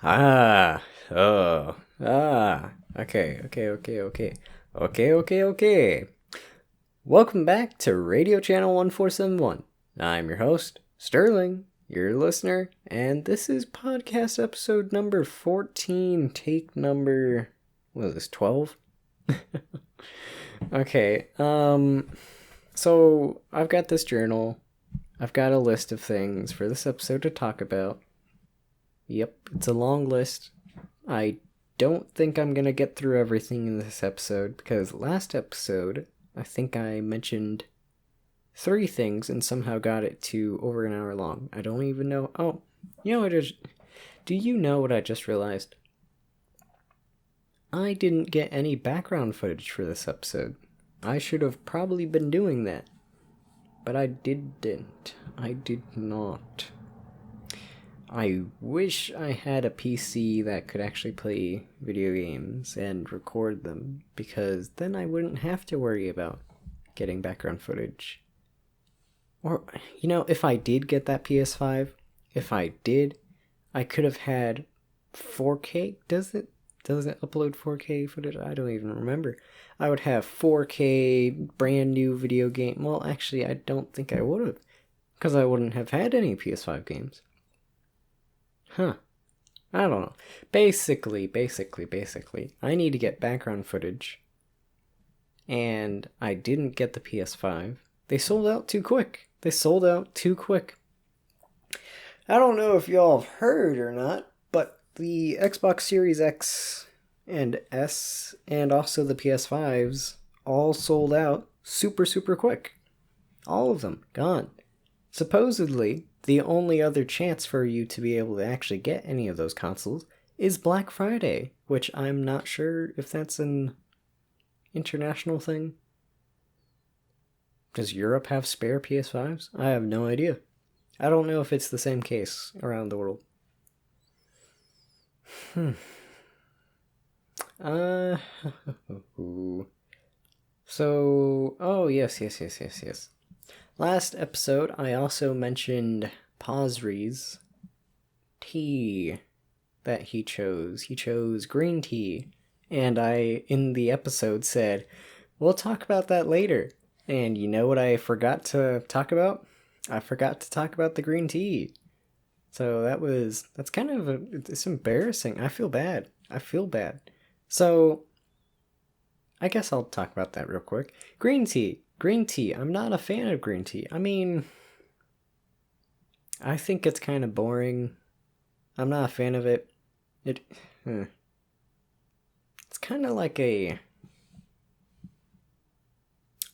Ah, oh, okay. Welcome back to Radio Channel 1471. I'm your host, Sterling, your listener, and this is podcast episode number 14, take number, what is this, 12? Okay, so I've got this journal. I've got a list of things for this episode to talk about. Yep, it's a long list. I don't think I'm gonna get through everything in this episode because last episode, I think I mentioned 3 things and somehow got it to over an hour long. I don't even know. Oh, you know what? Do you know what I just realized? I didn't get any background footage for this episode. I should have probably been doing that. But I didn't. I did not. I wish I had a PC that could actually play video games and record them, because then I wouldn't have to worry about getting background footage. Or, if I did get that PS5, I could have had 4K. Does it upload 4K footage? I don't even remember. I would have 4K brand new video game. Well, actually, I don't think I would have, because I wouldn't have had any PS5 games. Huh. I don't know. Basically, I need to get background footage. And I didn't get the PS5. They sold out too quick. I don't know if y'all have heard or not, but the Xbox Series X and S and also the PS5s all sold out super, super quick. All of them gone. Supposedly, the only other chance for you to be able to actually get any of those consoles is Black Friday, which I'm not sure if that's an international thing. Does Europe have spare PS5s? I have no idea. I don't know if it's the same case around the world. So, oh, yes. Last episode, I also mentioned Pasri's tea that he chose. He chose green tea. And I, in the episode, said, we'll talk about that later. And you know what I forgot to talk about? I forgot to talk about the green tea. So that's kind of it's embarrassing. I feel bad. So, I guess I'll talk about that real quick. Green tea. I'm not a fan of green tea. I mean, I think it's kind of boring. I'm not a fan of it. It's kind of like a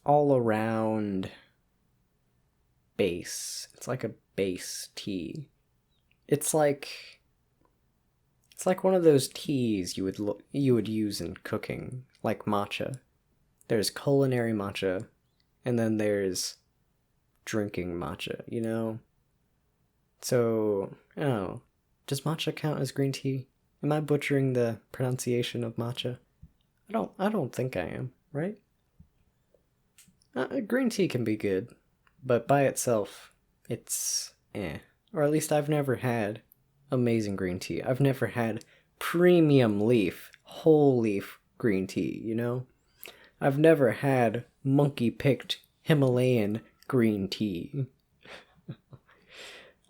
all-around base. It's like a base tea. It's like one of those teas you would use in cooking, like matcha. There's culinary matcha, and then there's drinking matcha, So, oh, does matcha count as green tea? Am I butchering the pronunciation of matcha? I don't think I am, right? Green tea can be good, but by itself, it's eh. Or at least I've never had amazing green tea. I've never had premium leaf, whole leaf green tea, I've never had monkey-picked Himalayan green tea.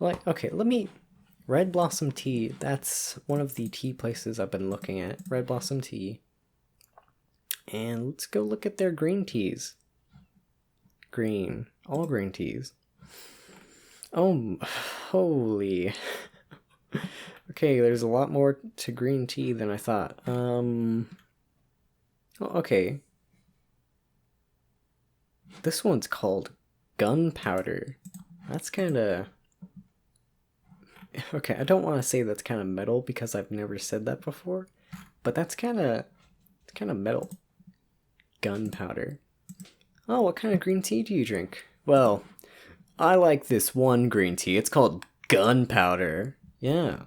Okay, Red Blossom Tea, that's one of the tea places I've been looking at. Red Blossom Tea. And let's go look at their green teas. All green teas. Oh, holy. Okay, there's a lot more to green tea than I thought. Okay. This one's called Gunpowder. That's kind of... Okay, I don't want to say that's kind of metal because I've never said that before, but that's kind of metal. Gunpowder. Oh, what kind of green tea do you drink? Well, I like this one green tea. It's called Gunpowder. Yeah.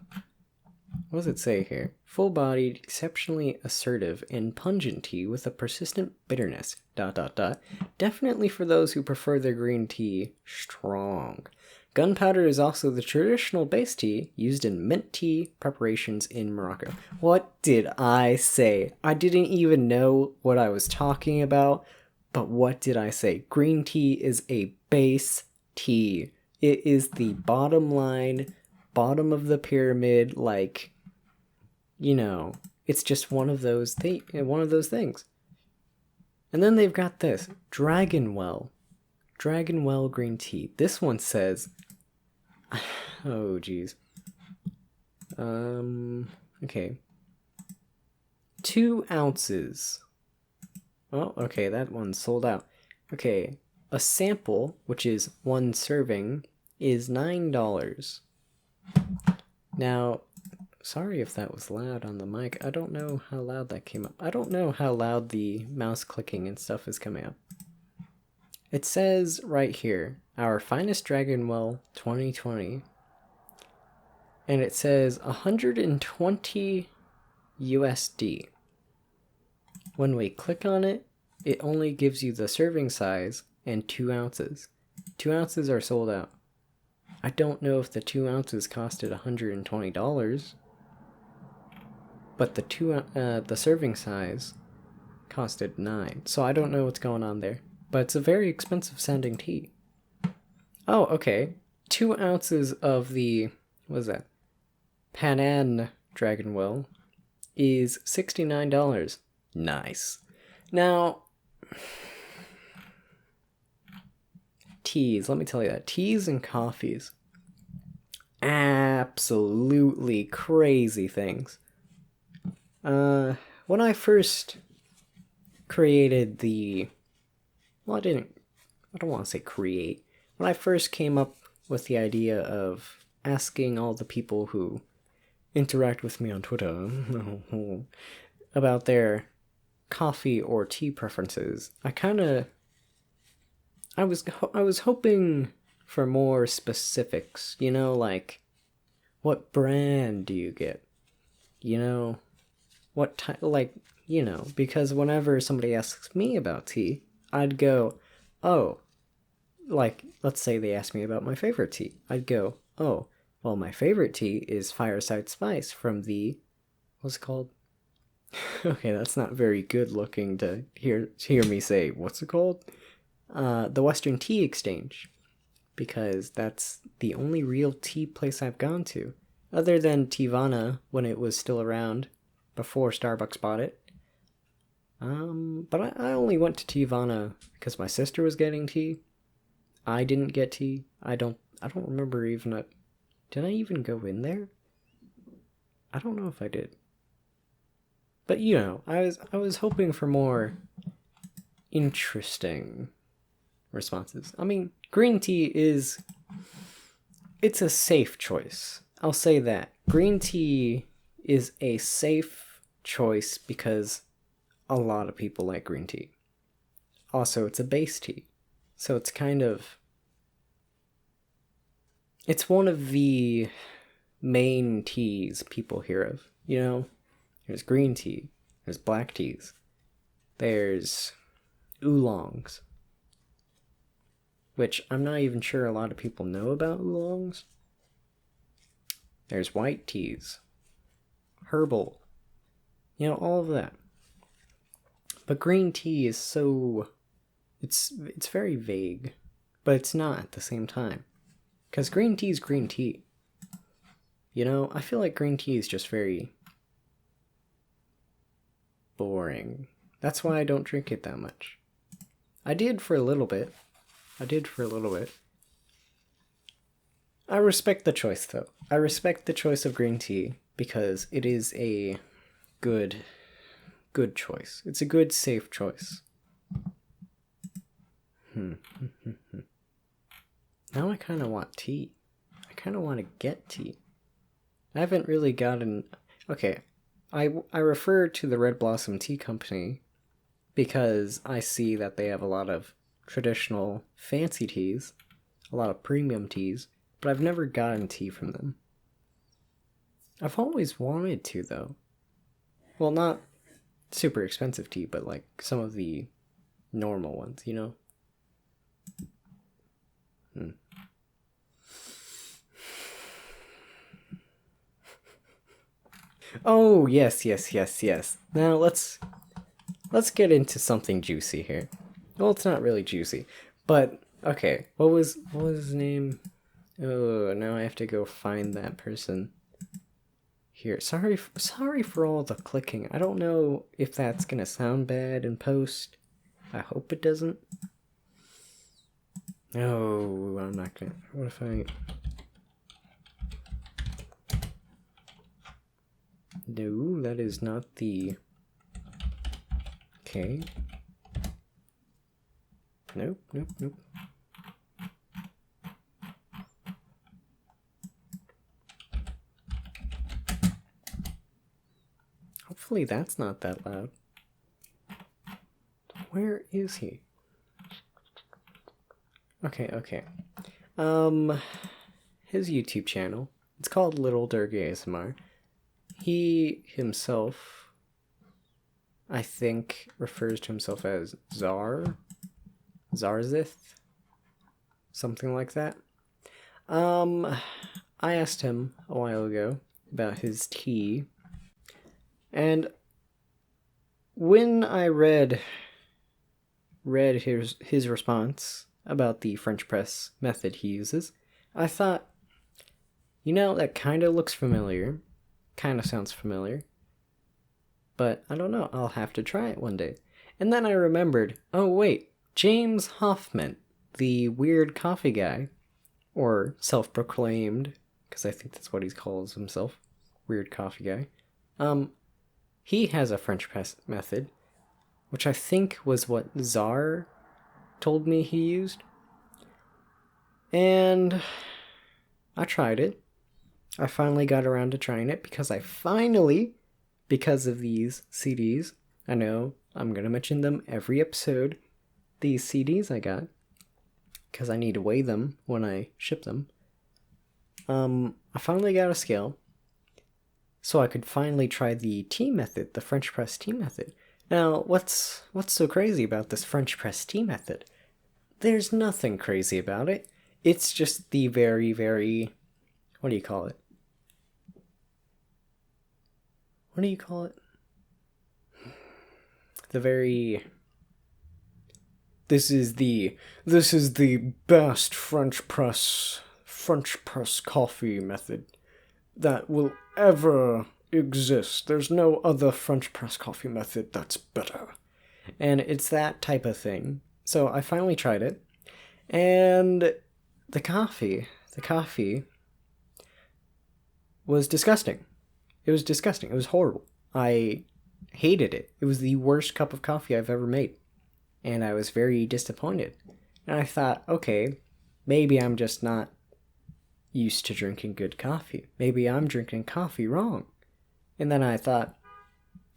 What does it say here? Full-bodied, exceptionally assertive, and pungent tea with a persistent bitterness. ... Definitely for those who prefer their green tea strong. Gunpowder is also the traditional base tea used in mint tea preparations in Morocco. What did I say? I didn't even know what I was talking about, but what did I say? Green tea is a base tea. It is the bottom line, bottom of the pyramid, like, you know, it's just one of those things. And then they've got this, Dragonwell green tea. This one says, oh geez. Okay. 2 ounces. Oh, okay, that one's sold out. Okay, a sample, which is 1 serving, is $9. Now, sorry if that was loud on the mic. I don't know how loud that came up. I don't know how loud the mouse clicking and stuff is coming up. It says right here, our finest Dragonwell 2020. And it says 120 USD. When we click on it, it only gives you the serving size and 2 ounces. 2 ounces are sold out. I don't know if the 2 ounces costed $120, but the serving size costed $9. So I don't know what's going on there, but it's a very expensive sounding tea. Oh, okay. 2 ounces of the, what is that? Panan Dragonwell is $69. Nice. Now, teas, let me tell you that. Teas and coffees. Absolutely crazy things. When I first created I don't want to say create. When I first came up with the idea of asking all the people who interact with me on Twitter about their coffee or tea preferences, I was hoping for more specifics, you know, like what brand do you get? You know, what type, like, you know, because whenever somebody asks me about tea, I'd go, oh, like, let's say they ask me about my favorite tea. I'd go, oh, well, my favorite tea is Fireside Spice from the, what's it called? Okay, that's not very good looking to hear me say, what's it called? The Western Tea Exchange, because that's the only real tea place I've gone to, other than Tivana when it was still around before Starbucks bought it. But I only went to Tivana because my sister was getting tea. I didn't get tea. I don't remember even did I even go in there? I don't know if I did. But you know, I was hoping for more interesting responses. I mean, green tea it's a safe choice. I'll say that. Green tea is a safe choice because a lot of people like green tea. Also, it's a base tea. So it's it's one of the main teas people hear of, you know? There's green tea, there's black teas, there's oolongs, which I'm not even sure a lot of people know about oolongs. There's white teas, herbal, you know, all of that. But green tea is it's very vague, but it's not at the same time. Because green tea is green tea. You know, I feel like green tea is just very boring. That's why I don't drink it that much. I did for a little bit. I respect the choice, though. I respect the choice of green tea because it is a good choice. It's a good, safe choice. Now I kind of want tea. I kind of want to get tea. I haven't really gotten... Okay, I refer to the Red Blossom Tea Company because I see that they have a lot of traditional fancy teas, a lot of premium teas, but I've never gotten tea from them. I've always wanted to, though. Well, not super expensive tea, but like some of the normal ones, you know? Oh, yes, yes, yes, yes. Now let's get into something juicy here. Well, it's not really juicy, but okay. What was his name? Oh, now I have to go find that person. Here, sorry for all the clicking. I don't know if that's gonna sound bad in post. I hope it doesn't. No, I'm not gonna. What if I? No, that is not the. Okay. Nope, nope, nope. Hopefully that's not that loud. Where is he? Okay, okay. His YouTube channel. It's called Little Dirk ASMR. He himself, I think, refers to himself as Zarzith, something like that. I asked him a while ago about his tea, and when I read his response about the French press method he uses, I thought, that kind of looks familiar, kind of sounds familiar, but I don't know, I'll have to try it one day. And then I remembered, oh wait, James Hoffman, the weird coffee guy, or self-proclaimed, because I think that's what he calls himself, weird coffee guy, he has a French press method, which I think was what Czar told me he used. And I tried it. I finally got around to trying it because because of these CDs, I know I'm going to mention them every episode, these CDs I got, because I need to weigh them when I ship them. I finally got a scale, so I could finally try the tea method, the French press tea method. Now, what's so crazy about this French press tea method? There's nothing crazy about it. It's just the very, very, what do you call it? What do you call it? The very... This is the best French press coffee method that will ever exist. There's no other French press coffee method that's better. And it's that type of thing. So I finally tried it, and the coffee was disgusting. It was disgusting. It was horrible. I hated it. It was the worst cup of coffee I've ever made. And I was very disappointed. And I thought, okay, maybe I'm just not used to drinking good coffee. Maybe I'm drinking coffee wrong. And then I thought,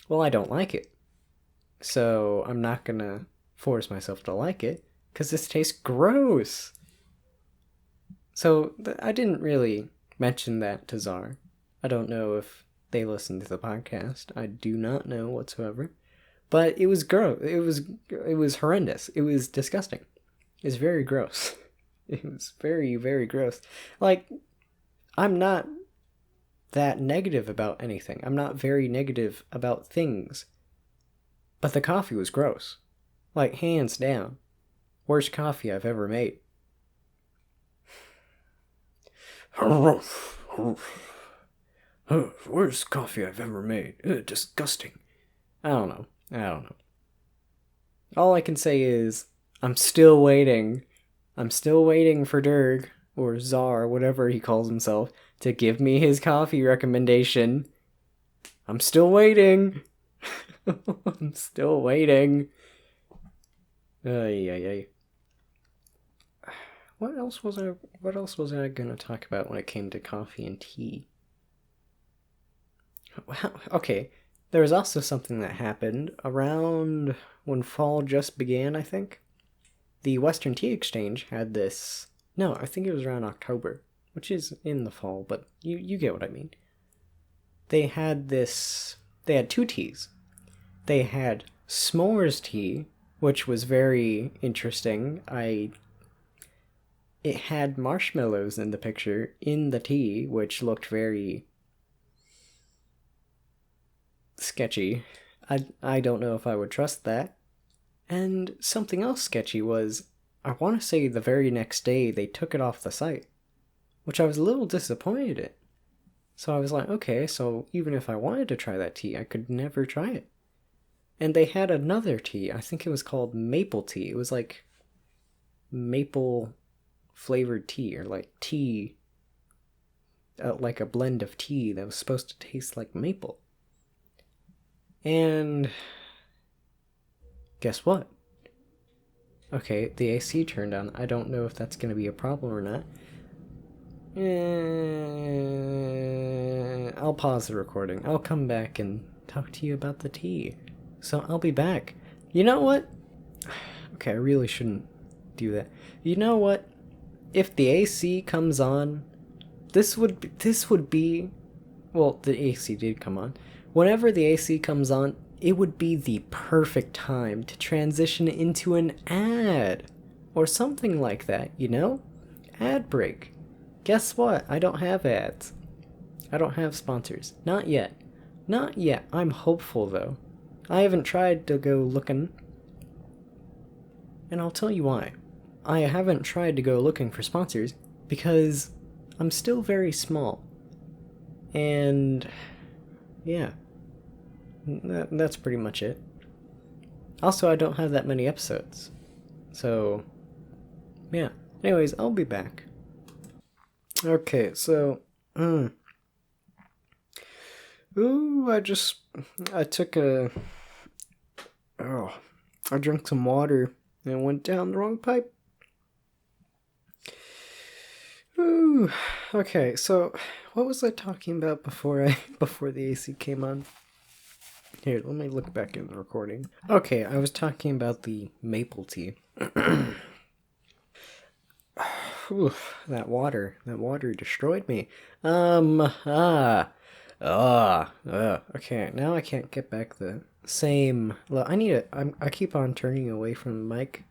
well, I don't like it. So I'm not going to force myself to like it, because this tastes gross. So I didn't really mention that to Czar. I don't know if they listen to the podcast. I do not know whatsoever. But it was gross. It was horrendous. It was disgusting. It's very gross. It was very, very gross. Like, I'm not that negative about anything. I'm not very negative about things. But the coffee was gross. Like, hands down. Worst coffee I've ever made. Worst coffee I've ever made. Disgusting. I don't know. All I can say is, I'm still waiting. I'm still waiting for Dirk, or Czar, whatever he calls himself, to give me his coffee recommendation. I'm still waiting. I'm still waiting. Ay. What else was I gonna talk about when it came to coffee and tea? Okay, there was also something that happened around when fall just began, I think. The Western Tea Exchange had this... No, I think it was around October, which is in the fall, but you get what I mean. They had two teas. They had s'mores tea, which was very interesting. It had marshmallows in the picture in the tea, which looked very... sketchy. I don't know if I would trust that. And something else sketchy was, I want to say the very next day they took it off the site, which I was a little disappointed in. So I was like, okay, so even if I wanted to try that tea, I could never try it. And they had another tea, I think it was called maple tea. It was like maple flavored tea, or like tea, like a blend of tea that was supposed to taste like maple. And guess what? Okay, the AC turned on. I don't know if that's going to be a problem or not. I'll pause the recording. I'll come back and talk to you about the tea. So I'll be back. You know what? Okay, I really shouldn't do that. You know what? If the AC comes on, this would be well, the AC did come on. Whenever the AC comes on, it would be the perfect time to transition into an ad or something like that, you know? Ad break. Guess what? I don't have ads. I don't have sponsors. Not yet. Not yet. I'm hopeful, though. I haven't tried to go looking. And I'll tell you why. I haven't tried to go looking for sponsors because I'm still very small. And yeah. That's pretty much it. Also, I don't have that many episodes. So, yeah. Anyways, I'll be back. Okay, so, I drank some water and went down the wrong pipe. Ooh, okay, so, what was I talking about before the AC came on? Here, let me look back in the recording. Okay, I was talking about the maple tea. Oof, that water destroyed me. Okay, now I can't get back the same. I keep on turning away from the mic.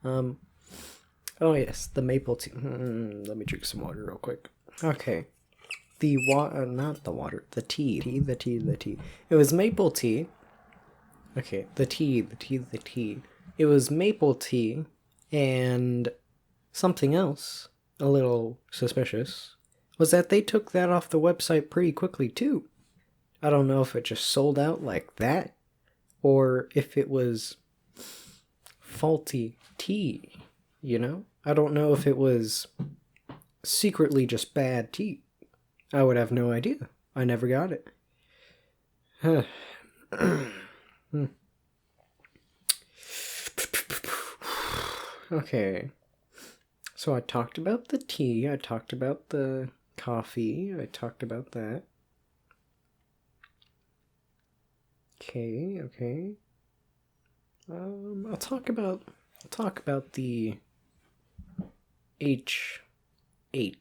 Oh yes, the maple tea. Let me drink some water real quick. Okay, the tea. It was maple tea. Okay, the tea. It was maple tea and something else, a little suspicious, was that they took that off the website pretty quickly too. I don't know if it just sold out like that, or if it was faulty tea, you know? I don't know if it was secretly just bad tea. I would have no idea. I never got it. Okay. So I talked about the tea, I talked about the coffee, I talked about that. Okay. I'll talk about the H8,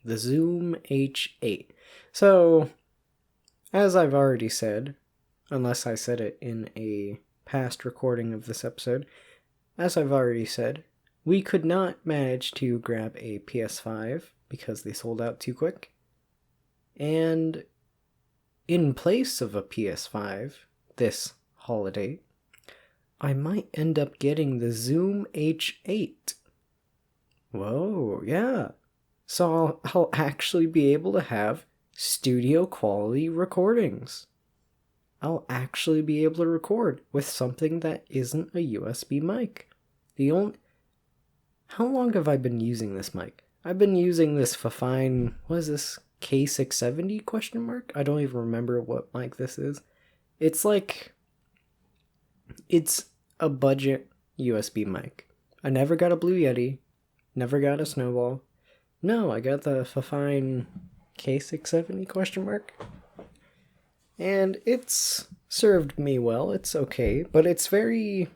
the Zoom H8. So, as I've already said, unless I said it in a past recording of this episode, as I've already said, we could not manage to grab a PS5 because they sold out too quick. And in place of a PS5 this holiday, I might end up getting the Zoom H8. Whoa, yeah. So I'll actually be able to have studio quality recordings. I'll actually be able to record with something that isn't a USB mic. How long have I been using this mic? I've been using this Fifine, what is this, K670 question mark? I don't even remember what mic this is. It's a budget USB mic. I never got a Blue Yeti, never got a Snowball. No, I got the Fifine K670 question mark. And it's served me well, it's okay, but it's very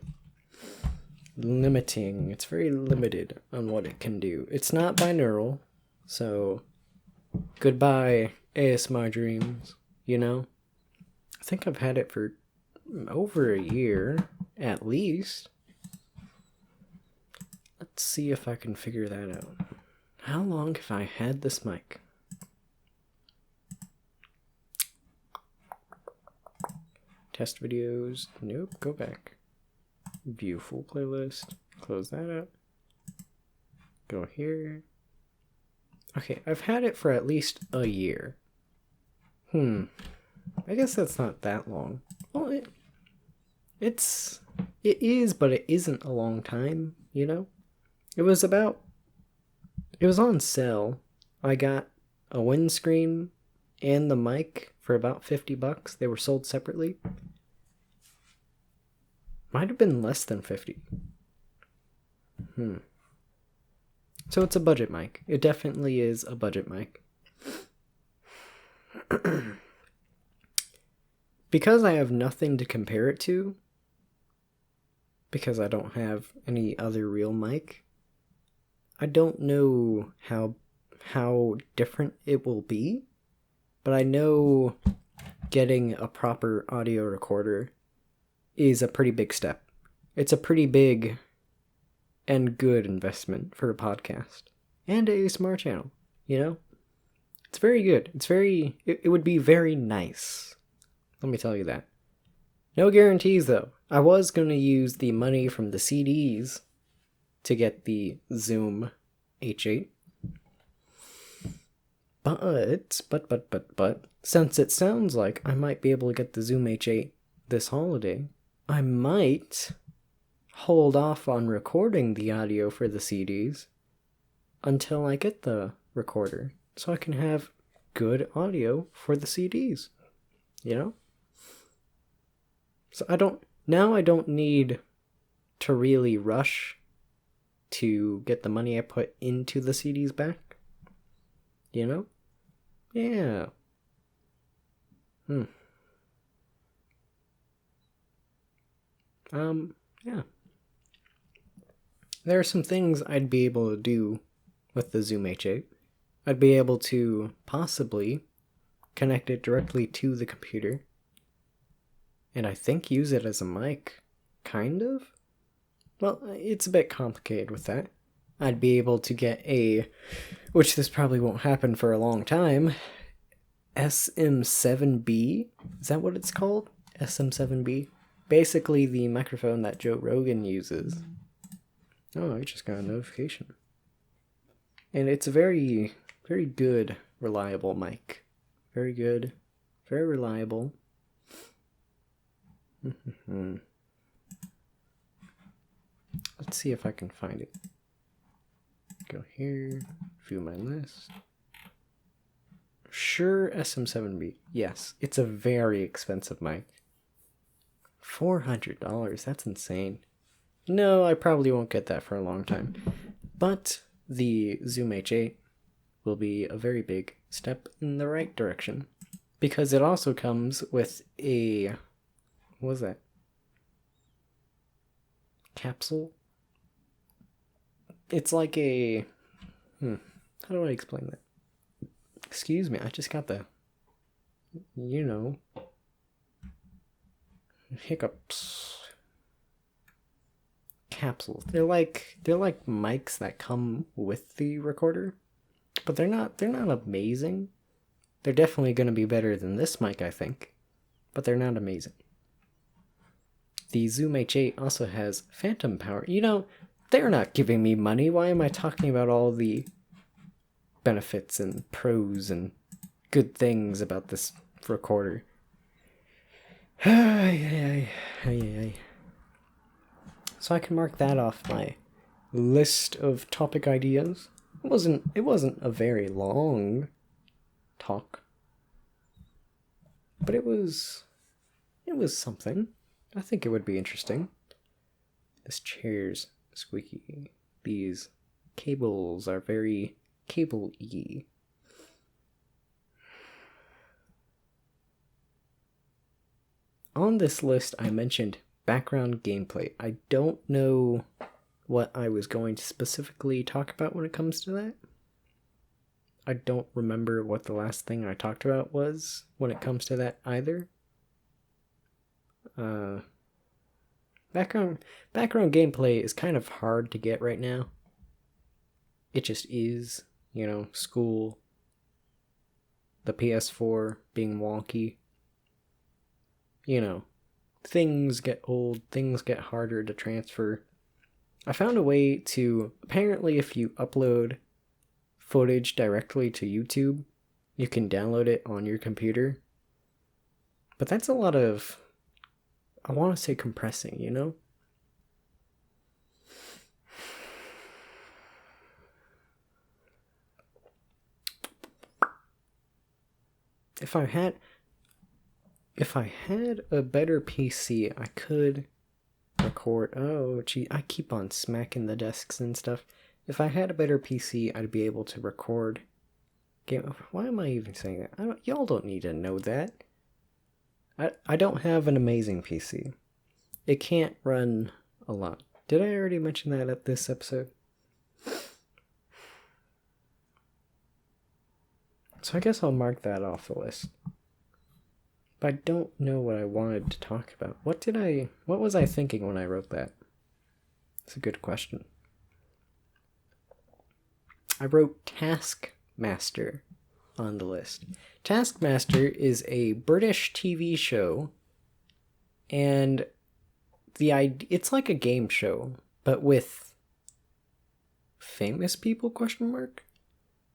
limiting. It's very limited on what it can do. It's not binaural, so goodbye ASMR dreams, you know? I think I've had it for over a year, at least. Let's see if I can figure that out. How long have I had this mic? Test videos. Nope. Go back. View full playlist. Close that up. Go here. Okay, I've had it for at least a year. I guess that's not that long. Well, it is, but it isn't a long time, you know? It was on sale. I got a windscreen and the mic for about $50. They were sold separately. Might have been less than 50. So it's a budget mic. It definitely is a budget mic. Because I have nothing to compare it to, because I don't have any other real mic, I don't know how different it will be, but I know getting a proper audio recorder is a pretty big step. It's a pretty big and good investment for a podcast and a smart channel, you know? It's very good. It would be very nice. Let me tell you that. No guarantees, though. I was going to use the money from the CDs to get the Zoom H8. But, since it sounds like I might be able to get the Zoom H8 this holiday, I might hold off on recording the audio for the CDs until I get the recorder, so I can have good audio for the CDs, you know? So I don't need to really rush to get the money I put into the CDs back, you know? Yeah. Yeah. There are some things I'd be able to do with the Zoom H8. I'd be able to possibly connect it directly to the computer, and I think use it as a mic, kind of? Well, it's a bit complicated with that. I'd be able to get which this probably won't happen for a long time, SM7B? Is that what it's called? SM7B? Basically the microphone that Joe Rogan uses. Oh, I just got a notification. And it's a very, very good, reliable mic. Very good. Very reliable. Let's see if I can find it. Go here. View my list. Sure, SM7B. Yes, it's a very expensive mic. $400. That's insane. No, I probably won't get that for a long time. But the Zoom H8 will be a very big step in the right direction. Because it also comes with a... what was that? Capsule? It's like a... how do I explain that? Excuse me, I just got the... hiccups. Capsules. They're like mics that come with the recorder, but they're not amazing. They're definitely going to be better than this mic, I think, but they're not amazing. The Zoom H8 also has phantom power. They're not giving me money. Why am I talking about all the benefits and pros and good things about this recorder? So I can mark that off my list of topic ideas. It wasn't a very long talk, but it was something. I think it would be interesting. This chair's squeaky. These cables are very cable-y. On this list, I mentioned background gameplay. I don't know what I was going to specifically talk about when it comes to that. I don't remember what the last thing I talked about was when it comes to that either. Background gameplay is kind of hard to get right now. It just is, school, the PS4 being wonky. things get old, things get harder to transfer. I found a way to, apparently if you upload footage directly to YouTube, you can download it on your computer. But that's a lot of, I want to say compressing, you know? If I had a better PC, I could record. Oh, gee, I keep on smacking the desks and stuff. If I had a better PC, I'd be able to record game. Why am I even saying that? Y'all don't need to know that. I don't have an amazing PC. It can't run a lot. Did I already mention that at this episode? So I guess I'll mark that off the list. But I don't know what I wanted to talk about. What was I thinking when I wrote that? It's a good question. I wrote Taskmaster on the list. Taskmaster is a British TV show, and it's like a game show, but with famous people, question mark?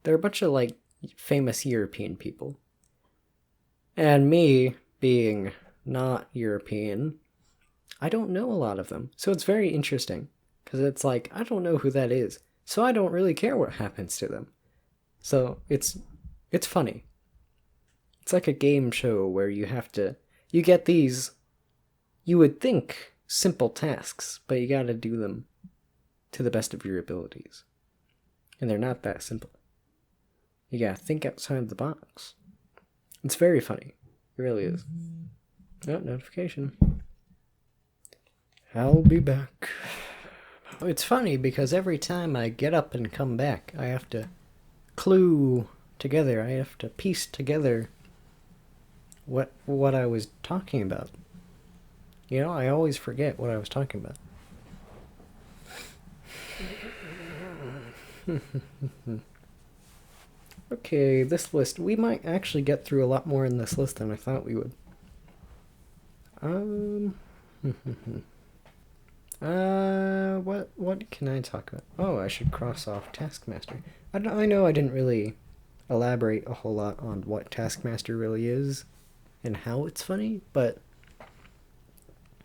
They're a bunch of like famous European people. And me, being not European, I don't know a lot of them. So it's very interesting, because it's like, I don't know who that is, so I don't really care what happens to them. So it's funny. It's like a game show where you get these, you would think, simple tasks, but you gotta do them to the best of your abilities. And they're not that simple. You gotta think outside the box. It's very funny. It really is. Oh, notification. I'll be back. It's funny because every time I get up and come back, I have to clue together. I have to piece together what I was talking about. You know, I always forget what I was talking about. Okay, this list. We might actually get through a lot more in this list than I thought we would. What can I talk about? Oh, I should cross off Taskmaster. I know I didn't really elaborate a whole lot on what Taskmaster really is and how it's funny, but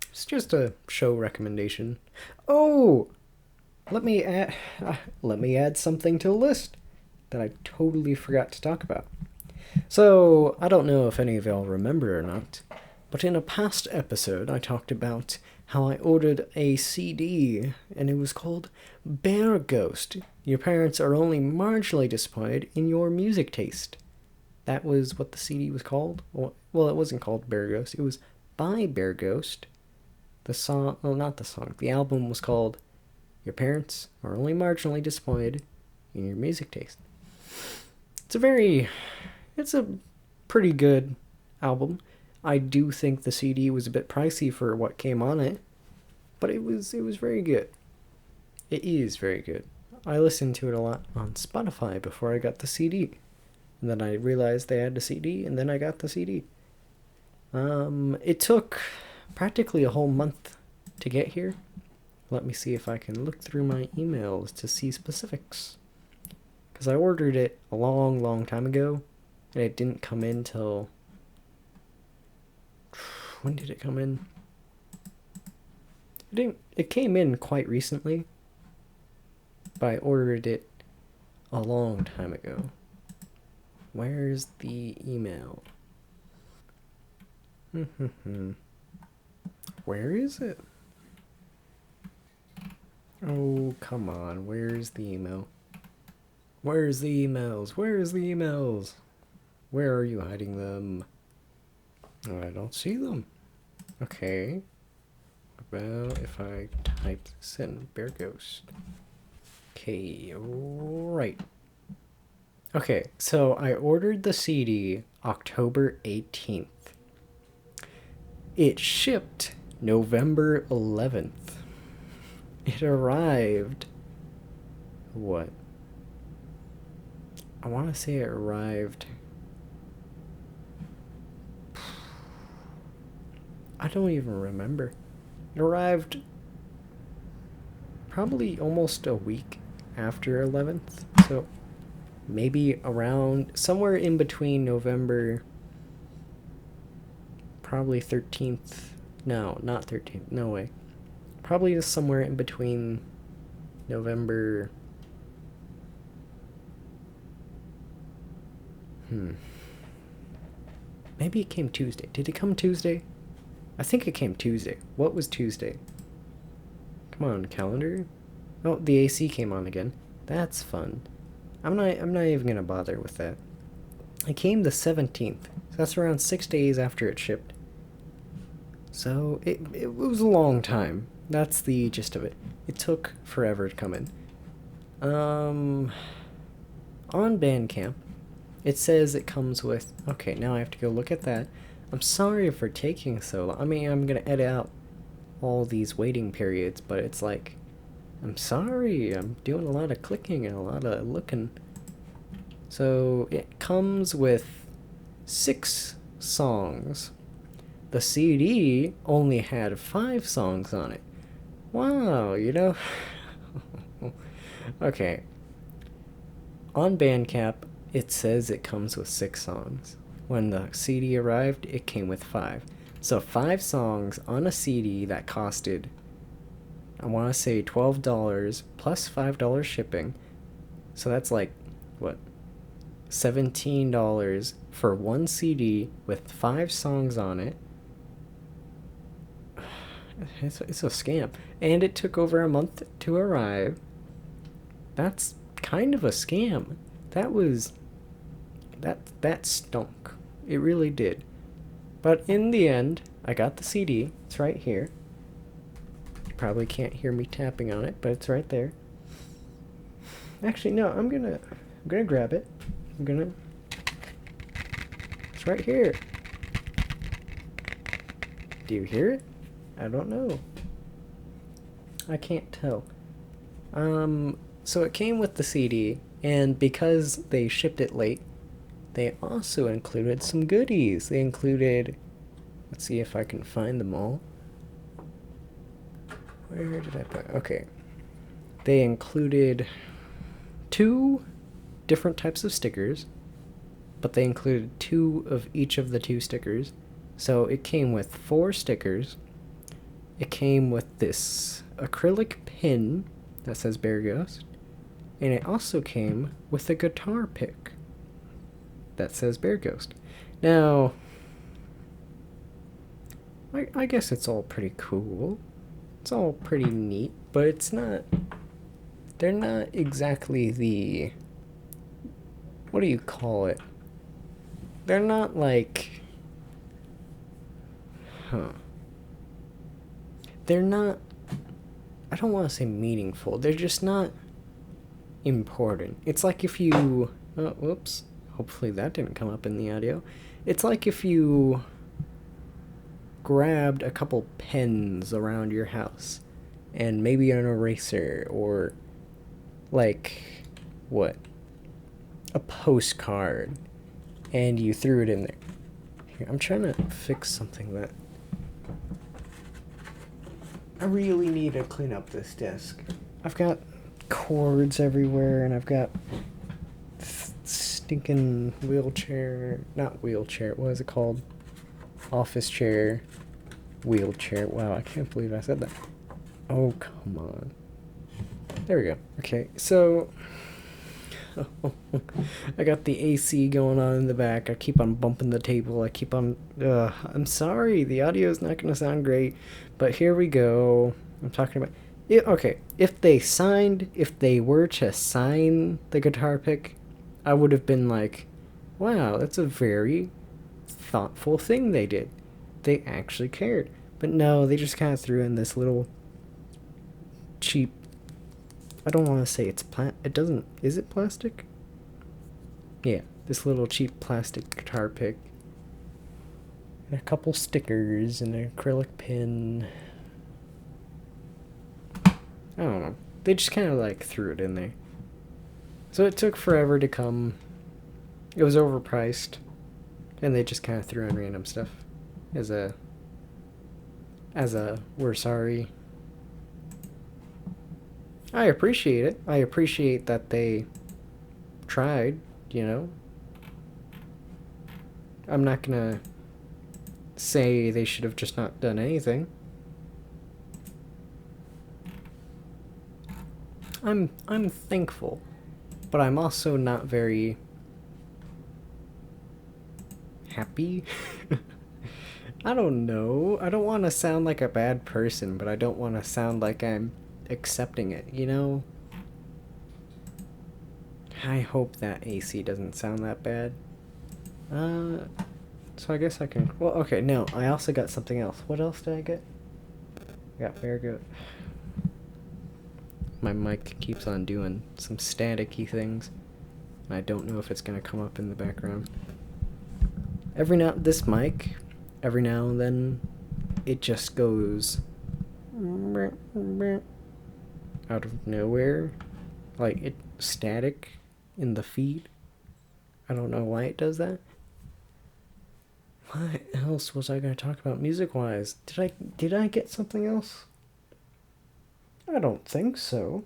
it's just a show recommendation. Oh, let me add something to the list that I totally forgot to talk about. So, I don't know if any of y'all remember or not, but in a past episode I talked about how I ordered a CD and it was called Bear Ghost. Your parents are only marginally disappointed in your music taste. That was what the CD was called. Well, it wasn't called Bear Ghost. It was by Bear Ghost. The song, well, not the song. The album was called Your Parents Are Only Marginally Disappointed in Your Music Taste. It's a pretty good album. I do think the CD was a bit pricey for what came on it, but it was very good. It is very good. I listened to it a lot on Spotify before I got the CD. And then I realized they had the CD, and then I got the CD. It took practically a whole month to get here. Let me see if I can look through my emails to see specifics. Because I ordered it a long, long time ago, and it didn't come in till... When did it come in? It came in quite recently, but I ordered it a long time ago. Where's the email? Where is it? Oh, come on. Where's the email? Where's the emails? Where's the emails? Where are you hiding them? Oh, I don't see them. Okay. Well, if I type this in, Bear Ghost. Okay, right. Okay, so I ordered the CD October 18th. It shipped November 11th. It arrived... What? I want to say it arrived... I don't even remember. It arrived probably almost a week after 11th, so maybe around somewhere in between November, probably 13th. No, not 13th. No way. Probably just somewhere in between November. Maybe it came Tuesday. Did it come Tuesday? I think it came Tuesday. What was Tuesday? Come on, calendar. Oh, the AC came on again. That's fun. I'm not even gonna bother with that. It came the 17th. So that's around 6 days after it shipped. So it was a long time. That's the gist of it. It took forever to come in. On Bandcamp, it says it comes with... Okay, now I have to go look at that. I'm sorry for taking so long. I mean, I'm going to edit out all these waiting periods, but it's like... I'm sorry, I'm doing a lot of clicking and a lot of looking. So, it comes with 6 songs. The CD only had 5 songs on it. Wow, you know? Okay. On Bandcamp, it says it comes with 6 songs. When the CD arrived, it came with 5. So 5 songs on a CD that costed, I want to say $12 plus $5 shipping. So that's like, what? $17 for one CD with 5 songs on it. It's a scam. And it took over a month to arrive. That's kind of a scam. That stunk. It really did. But in the end, I got the CD. It's right here. You probably can't hear me tapping on it, but it's right there. Actually, no, I'm gonna grab it. It's right here. Do you hear it? I don't know. I can't tell. So it came with the CD, and because they shipped it late, they also included some goodies. They included... Let's see if I can find them all. Where did I put... Okay. They included 2 different types of stickers, but they included 2 of each of the 2 stickers. So it came with 4 stickers. It came with this acrylic pin that says Bear Ghost, and it also came with a guitar pick that says Bear Ghost. Now, I guess it's all pretty cool. It's all pretty neat, but it's not... They're not exactly the... What do you call it? They're not like... They're not... I don't want to say meaningful. They're just not important. It's like if you... Oh, whoops. Hopefully that didn't come up in the audio. It's like if you grabbed a couple pens around your house and maybe an eraser or like, what? A postcard, and you threw it in there. Here, I'm trying to fix something that... I really need to clean up this desk. I've got cords everywhere, and I've got stinking wheelchair... Not wheelchair, what is it called? Office chair. Wheelchair. Wow, I can't believe I said that. Oh, come on. There we go. Okay, so... I got the AC going on in the back. I keep on bumping the table. I keep on... I'm sorry, the audio is not going to sound great, but here we go. I'm talking about... Okay, if they were to sign the guitar pick, I would have been like, wow, that's a very thoughtful thing they did. They actually cared. But no, they just kind of threw in this little cheap... I don't want to say it's it doesn't... Is it plastic? Yeah, this little cheap plastic guitar pick. And a couple stickers and an acrylic pin. I don't know. They just kind of like threw it in there. So it took forever to come. It was overpriced. And they just kind of threw in random stuff as a as a we're sorry. I appreciate it. I appreciate that they tried, you know. I'm not gonna say they should have just not done anything. I'm thankful, but I'm also not very happy. I don't know. I don't want to sound like a bad person, but I don't want to sound like I'm accepting it, you know? I hope that AC doesn't sound that bad. So I guess I can... Well, okay, no. I also got something else. What else did I get? I got Bear Goat. My mic keeps on doing some staticky things. And I don't know if it's going to come up in the background. This mic, every now and then, it just goes out of nowhere. Like, it's static in the feed. I don't know why it does that. What else was I going to talk about music-wise? Did I get something else? I don't think so.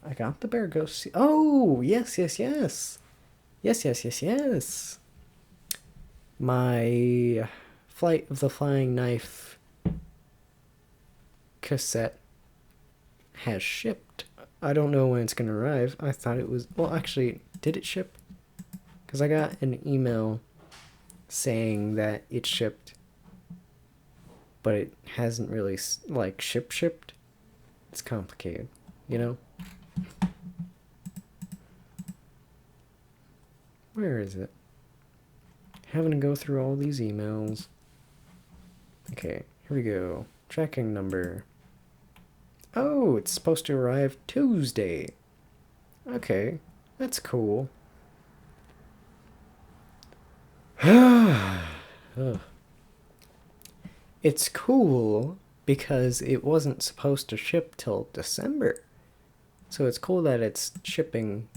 I got the Bear Ghost. Oh, yes. Yes. My Flight of the Flying Knife cassette has shipped. I don't know when it's going to arrive. I thought it was... Well, actually, did it ship? Because I got an email saying that it shipped, but it hasn't really, like, shipped. It's complicated, you know? Where is it? Having to go through all these emails. Okay, here we go. Tracking number. Oh, it's supposed to arrive Tuesday. Okay, that's cool. It's cool because it wasn't supposed to ship till December. So it's cool that it's shipping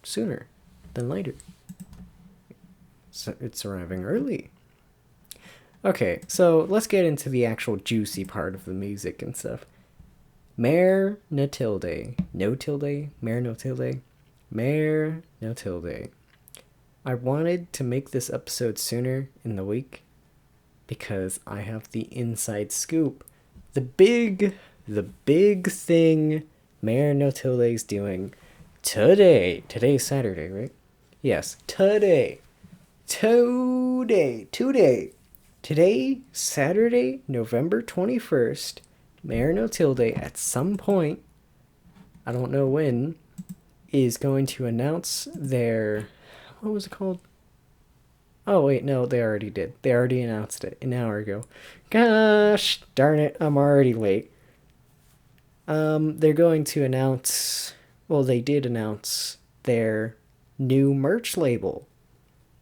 sooner than later. So it's arriving early. Okay, so let's get into the actual juicy part of the music and stuff. Mayor Notilde. Mayor Notilde. I wanted to make this episode sooner in the week because I have the inside scoop. The big thing Mayor Notilde's doing today. Today's Saturday, right? Yes, today, Saturday, November 21st, Mayor Notilde, at some point, I don't know when, is going to announce their... What was it called? Oh, wait, no, they already did. They already announced it an hour ago. Gosh, darn it, I'm already late. They're going to announce... Well, they did announce their new merch label.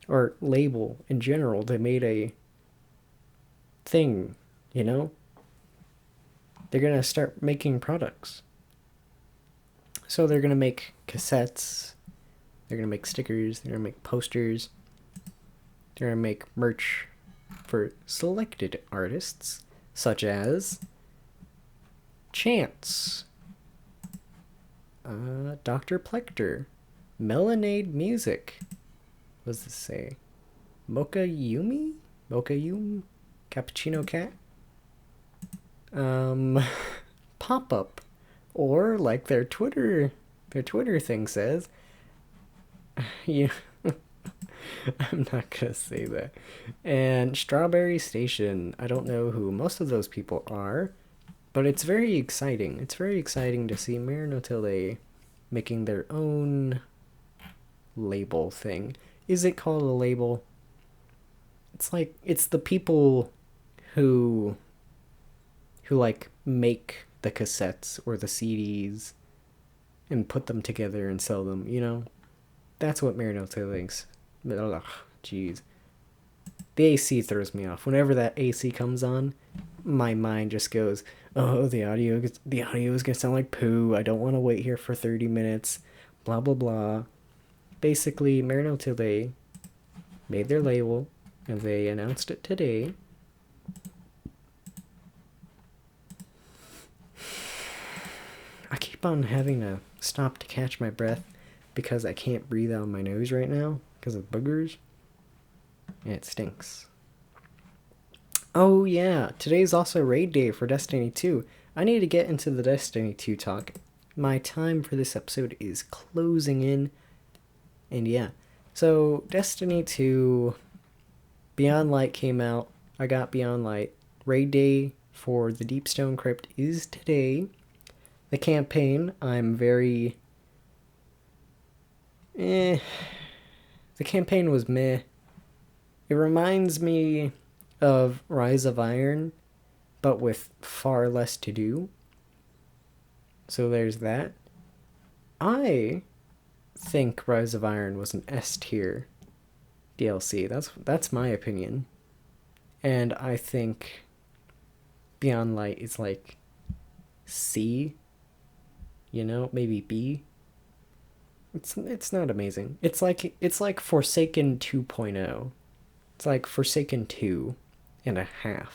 Or label in general. They made a thing, you know? They're going to start making products. So they're going to make cassettes. They're going to make stickers. They're going to make posters. They're going to make merch for selected artists, such as Chance, Dr. Plechter, Melanade Music. What does this say? Mocha Yumi? Cappuccino Cat? Pop-up. Or, like their Twitter thing says, you... I'm not gonna say that. And Strawberry Station. I don't know who most of those people are, but it's very exciting. It's very exciting to see Mayor Notilde making their own label thing. Is it called a label? It's like, it's the people who like make the cassettes or the CDs and put them together and sell them, you know? That's what Mayor Notilde thinks. Ugh, jeez. The AC throws me off. Whenever that AC comes on, my mind just goes, oh, the audio is gonna sound like poo. I don't want to wait here for 30 minutes. Blah, blah, blah. Basically, Mayor Notilde made their label, and they announced it today. keep on having to stop to catch my breath because I can't breathe out my nose right now because of boogers. And it stinks. Oh yeah, today's also raid day for Destiny 2. I need to get into the Destiny 2 talk. My time for this episode is closing in. And yeah, so Destiny 2 Beyond Light came out. I got Beyond Light. Raid day for the Deepstone Crypt is today. The campaign, I'm very... The campaign was meh. It reminds me of Rise of Iron, but with far less to do. So there's that. I think Rise of Iron was an S tier DLC. That's my opinion. And I think Beyond Light is like C, maybe B. It's not amazing. It's like Forsaken 2.0. It's like Forsaken 2.5.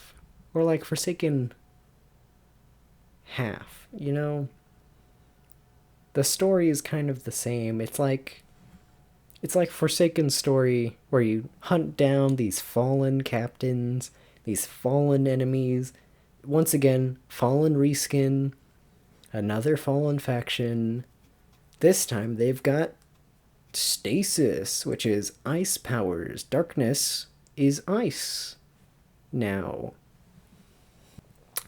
Or like Forsaken half, The story is kind of the same. It's like Forsaken story where you hunt down these fallen captains, these fallen enemies. Once again, fallen reskin, another fallen faction. This time they've got stasis, which is ice powers. Darkness is ice now.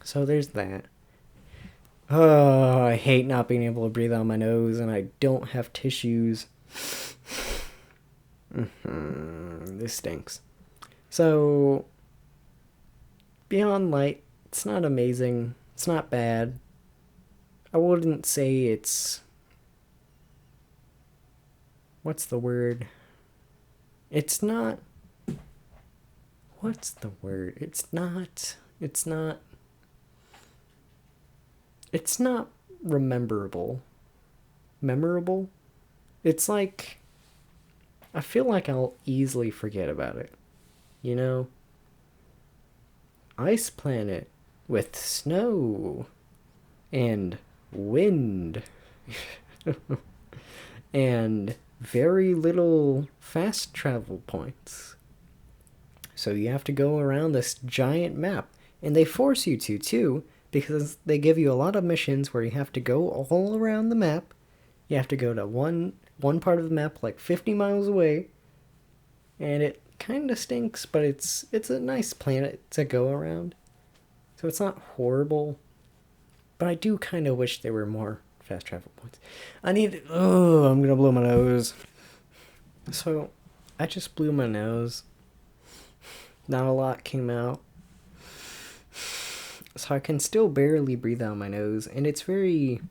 So there's that. Oh, I hate not being able to breathe out my nose, and I don't have tissues. This stinks. So, Beyond Light, it's not amazing. It's not bad. I wouldn't say it's... What's the word? It's not... What's the word? It's not rememberable. Memorable? It's like... I feel like I'll easily forget about it. Ice planet with snow and wind and very little fast travel points. So you have to go around this giant map, and they force you to too, because they give you a lot of missions where you have to go all around the map. You have to go to one part of the map like 50 miles away, and it kind of stinks, but it's a nice planet to go around. So it's not horrible, but I do kind of wish there were more fast travel points. I'm gonna blow my nose. So I just blew my nose. Not a lot came out. So I can still barely breathe out my nose, and it's very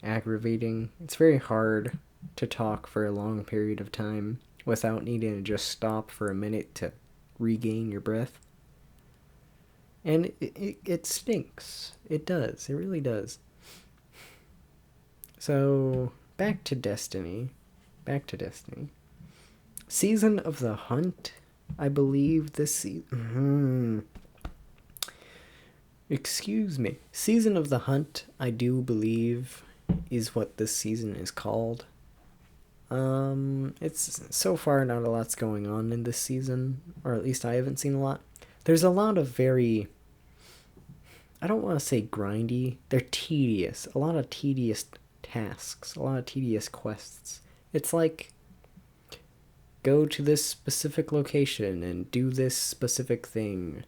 aggravating. It's very hard to talk for a long period of time without needing to just stop for a minute to regain your breath. And it stinks. It does. It really does. So, back to Destiny. Season of the Hunt, I believe this season... Excuse me. Season of the Hunt, I do believe, is what this season is called. It's so far not a lot's going on in this season, or at least I haven't seen a lot. There's a lot of very... I don't want to say grindy. They're tedious. A lot of tedious tasks. A lot of tedious quests. It's like... Go to this specific location and do this specific thing.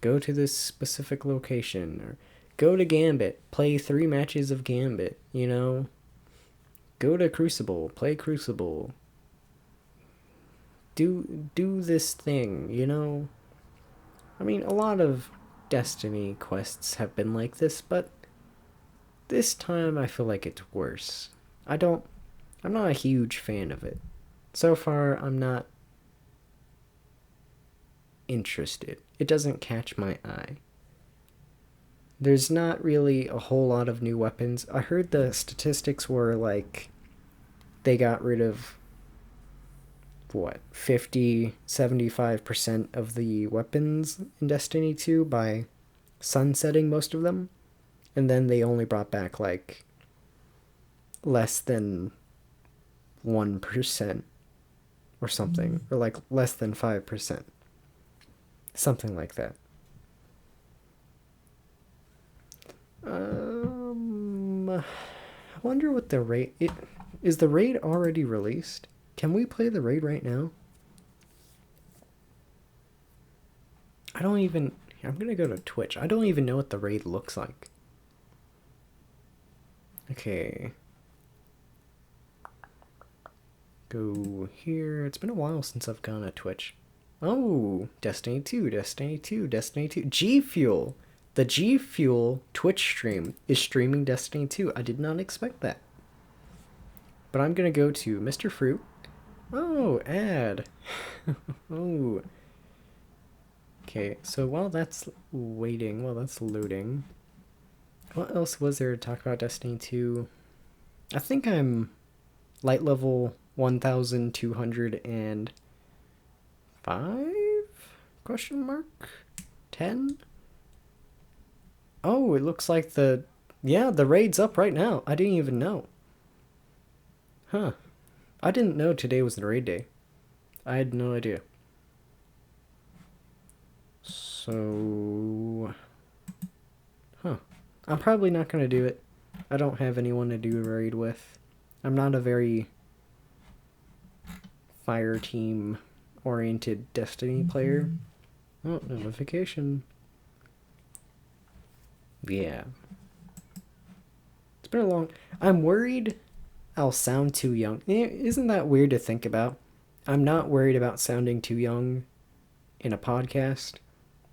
Go to this specific location. Or go to Gambit. Play 3 matches of Gambit, Go to Crucible. Play Crucible. Do this thing, I mean, a lot of Destiny quests have been like this, but this time I feel like it's worse. I'm not a huge fan of it. So far, I'm not interested. It doesn't catch my eye. There's not really a whole lot of new weapons. I heard the statistics were like they got rid of 50-75% of the weapons in Destiny 2 by sunsetting most of them, and then they only brought back like less than 1% or something, or like less than 5%. Something like that. I wonder what the raid... Is the raid already released? Can we play the raid right now? I don't even... I'm gonna go to Twitch. I don't even know what the raid looks like. Okay. Go here. It's been a while since I've gone to Twitch. Oh, Destiny 2, Destiny 2, Destiny 2. G Fuel! The G Fuel Twitch stream is streaming Destiny 2. I did not expect that. But I'm gonna go to Mr. Fruit. Oh, ad. Oh. Okay, so while that's waiting, while that's loading, what else was there to talk about Destiny 2? I think I'm light level 1205? Question mark? 10? Oh, it looks like the raid's up right now. I didn't even know. Huh. I didn't know today was the raid day. I had no idea. So... Huh. I'm probably not going to do it. I don't have anyone to do a raid with. I'm not a very fire team oriented Destiny player. Oh, notification. Yeah. It's been a long... I'm worried I'll sound too young. Isn't that weird to think about? I'm not worried about sounding too young in a podcast,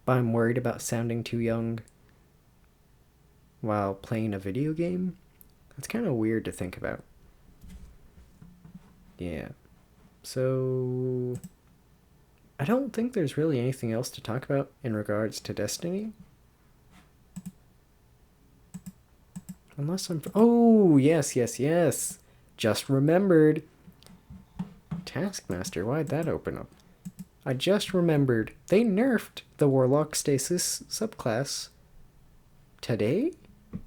but I'm worried about sounding too young while playing a video game. That's kind of weird to think about. Yeah. So... I don't think there's really anything else to talk about in regards to Destiny. Unless I'm... Oh, yes. Just remembered. Taskmaster, why'd that open up? I just remembered they nerfed the Warlock Stasis subclass today?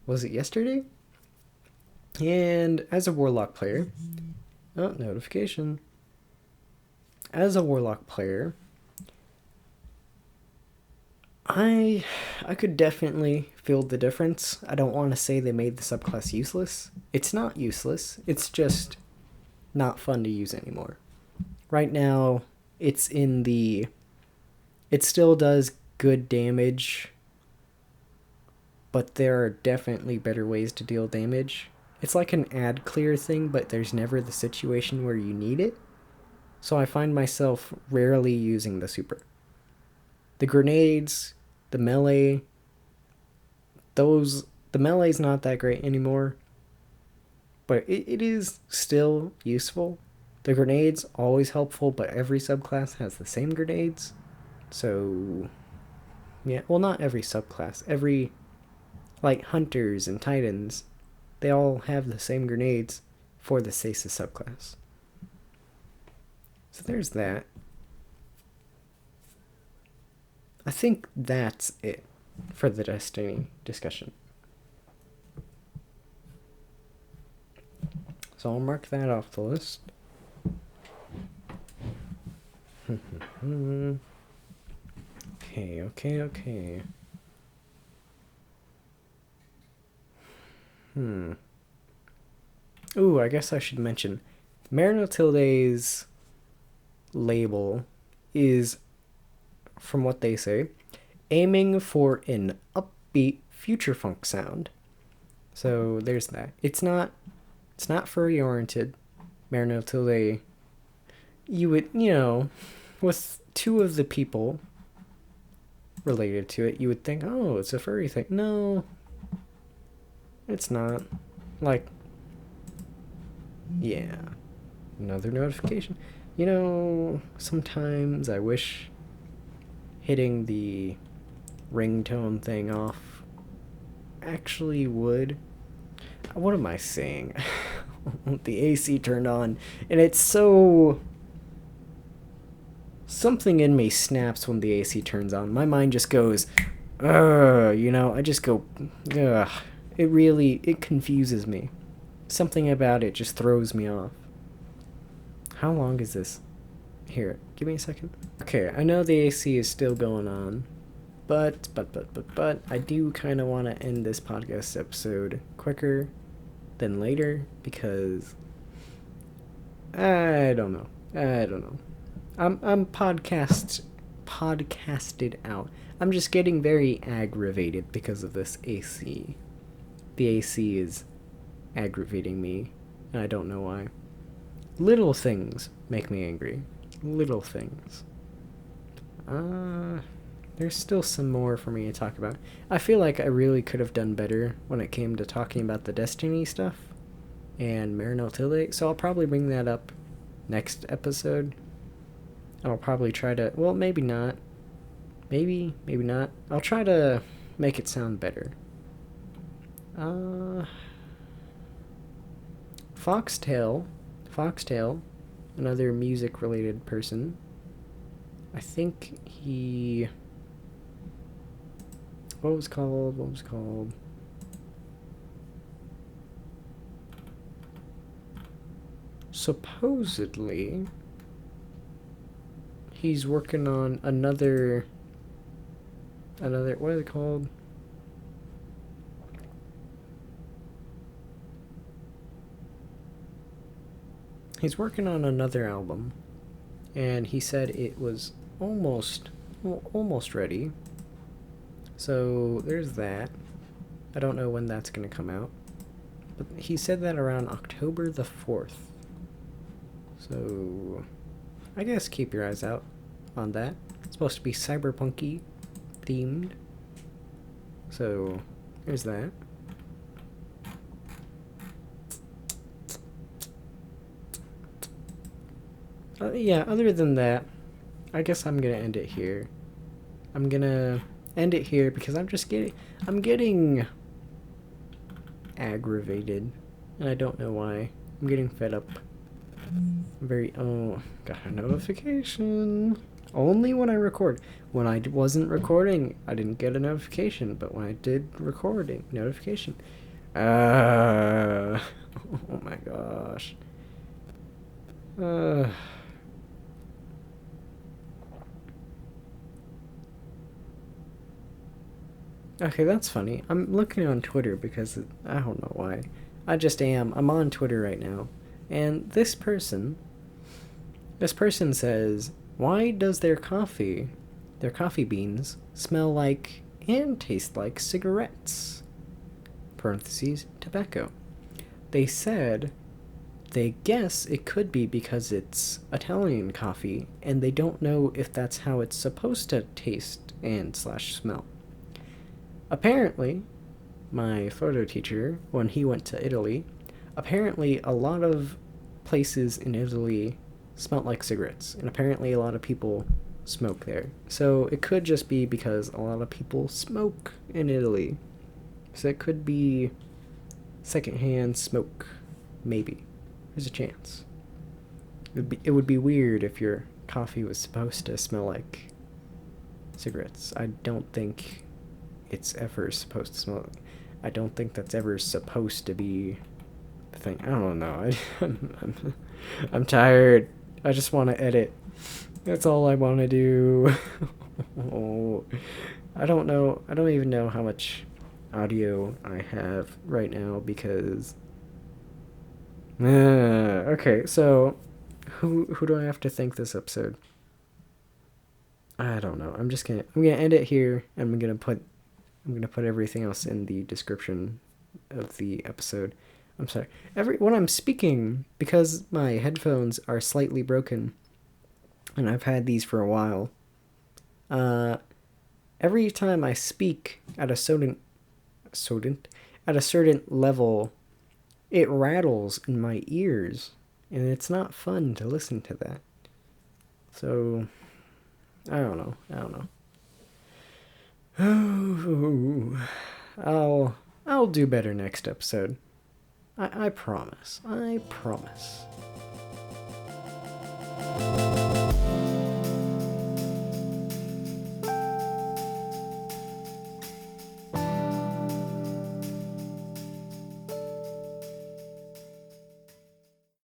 Was it yesterday? And as a Warlock player... Oh, notification. As a Warlock player... I could definitely feel the difference. I don't want to say they made the subclass useless. It's not useless. It's just not fun to use anymore. Right now, it's in the... It still does good damage, but there are definitely better ways to deal damage. It's like an ad clear thing, but there's never the situation where you need it. So I find myself rarely using the super. The grenades, the melee, the melee's not that great anymore, but it is still useful. The grenades, always helpful, but every subclass has the same grenades. So, yeah, well, not every subclass. Every, like, hunters and titans, they all have the same grenades for the Stasis subclass. So there's that. I think that's it for the Destiny discussion. So I'll mark that off the list. Okay. Ooh, I guess I should mention Notilde's label is, from what they say, aiming for an upbeat future funk sound. So there's that. It's not furry oriented. Notilde, you would, with two of the people related to it, you would think, oh, it's a furry thing. No, it's not. Like, yeah, another notification. Sometimes I wish hitting the ringtone thing off actually would... What am I saying? The AC turned on, and it's so... Something in me snaps when the AC turns on. My mind just goes, I just go, ugh. It confuses me. Something about it just throws me off. How long is this? Here, give me a second. Okay, I know the AC is still going on, but I do kind of want to end this podcast episode quicker than later because I don't know. I'm podcasted out. I'm just getting very aggravated because of this AC. The AC is aggravating me, and I don't know why. Little things make me angry. Little things. There's still some more for me to talk about. I feel like I really could have done better when it came to talking about the Destiny stuff and Notilde, so I'll probably bring that up next episode. I'll probably try to, well, maybe not. Maybe not. I'll try to make it sound better. Foxtail, another music-related person. I think he... What was called? Supposedly, he's working on another, what is it called? He's working on another album, and he said it was almost ready. So there's that. I don't know when that's going to come out, but he said that around October the 4th. So I guess keep your eyes out on that. It's supposed to be cyberpunky themed. So there's that. Yeah, other than that, I guess I'm gonna end it here. I'm gonna end it here because I'm getting aggravated, and I don't know why. I'm getting fed up. Oh, got a notification. Only when I record. When I wasn't recording, I didn't get a notification, but when I did recording, notification. Oh my gosh. Okay, that's funny. I'm looking on Twitter because I don't know why. I just am. I'm on Twitter right now. And this person says, why does their coffee beans, smell like and taste like cigarettes? Parentheses, tobacco. They said they guess it could be because it's Italian coffee, and they don't know if that's how it's supposed to taste and / smell. Apparently, my photo teacher, when he went to Italy, apparently a lot of places in Italy smelled like cigarettes, and apparently a lot of people smoke there. So it could just be because a lot of people smoke in Italy. So it could be secondhand smoke, maybe. There's a chance. It would be weird if your coffee was supposed to smell like cigarettes. I don't think it's ever supposed to smell. I don't think that's ever supposed to be the thing. I don't know. I'm tired. I just want to edit. That's all I want to do. Oh, I don't know. I don't even know how much audio I have right now because. Okay, so who do I have to thank this episode? I don't know. I'm gonna end it here, and I'm gonna put everything else in the description of the episode. I'm sorry. When I'm speaking, because my headphones are slightly broken, and I've had these for a while, every time I speak at a certain level, it rattles in my ears, and it's not fun to listen to that. So, I don't know. I'll do better next episode. I promise.